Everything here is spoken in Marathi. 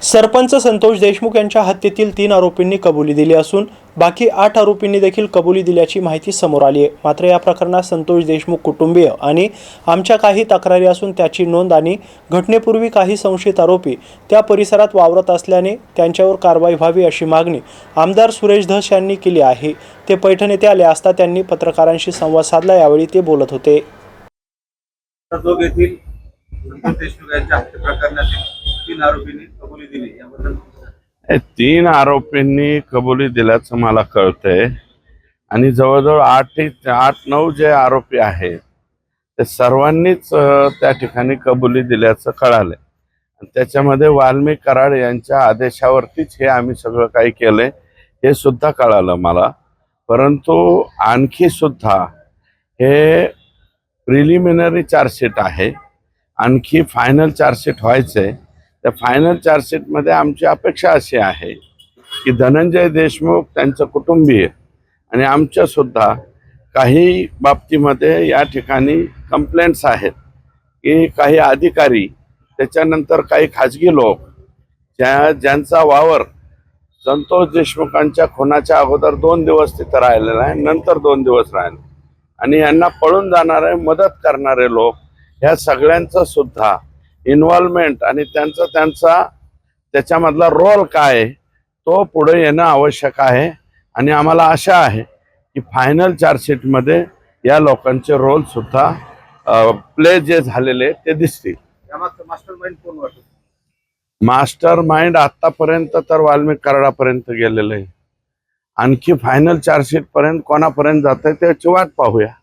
सरपंच संतोष देशमुख यांच्या हत्येतील 3 आरोपींनी कबुली दिली असून बाकी 8 आरोपींनी देखील कबुली दिल्याची माहिती समोर आली आहे। मात्र या प्रकरणात संतोष देशमुख कुटुंबीय आणि आमच्या काही तक्रारी असून त्याची नोंद आणि घटनेपूर्वी काही संशयित आरोपी त्या परिसरात वावरत असल्याने त्यांच्यावर कारवाई व्हावी अशी मागणी आमदार सुरेश धस यांनी केली आहे। ते पैठण येथे आले असता त्यांनी पत्रकारांशी संवाद साधला। यावेळी ते बोलत होते। तीन आरोपींनी कबुली दिल्याचं मला कळतंय आणि जवळजवळ 8-9 जे आरोपी आहेत ते सर्वांनीच त्या ठिकाणी कबुली दिल्याचं कळालंय। त्याच्यामध्ये वाल्मिक कराड यांच्या आदेशावरतीच हे आम्ही सगळं काही केलंय हे सुद्धा कळालं मला। परंतु आणखी सुद्धा हे प्रिलिमिनरी चार्जशीट आहे, आणखी फायनल चार्जशीट व्हायचंय। त्या फायनल चार्जशीटमध्ये आमची अपेक्षा अशी आहे की धनंजय देशमुख, त्यांचं कुटुंबीय आणि आमच्या सुद्धा काही बाबतीमध्ये या ठिकाणी कंप्लेंट्स आहेत की काही अधिकारी, त्याच्यानंतर काही खाजगी लोक ज्यांचा वावर संतोष देशमुखांच्या खुनाच्या अगोदर 2 दिवस तिथं राहिलेला आहे, नंतर 2 दिवस राहिले आणि यांना पळून जाणारे, मदत करणारे लोक, ह्या सगळ्यांचं सुद्धा इन्व्हॉल्वमेंट आणि त्यांचा त्याच्यामधला रोल काय तो पुढे येणं आवश्यक आहे। आणि आम्हाला आशा आहे की फायनल चार्जशीटमध्ये या लोकांचे रोल सुद्धा प्ले जे झालेले ते दिसतील। मास्टर माइंड आतापर्यंत तर वाल्मिक कराडापर्यंत गेलेलं आहे, आणखी फायनल चार्जशीट पर्यंत कोणापर्यंत जात आहे त्याची वाट पाहूया।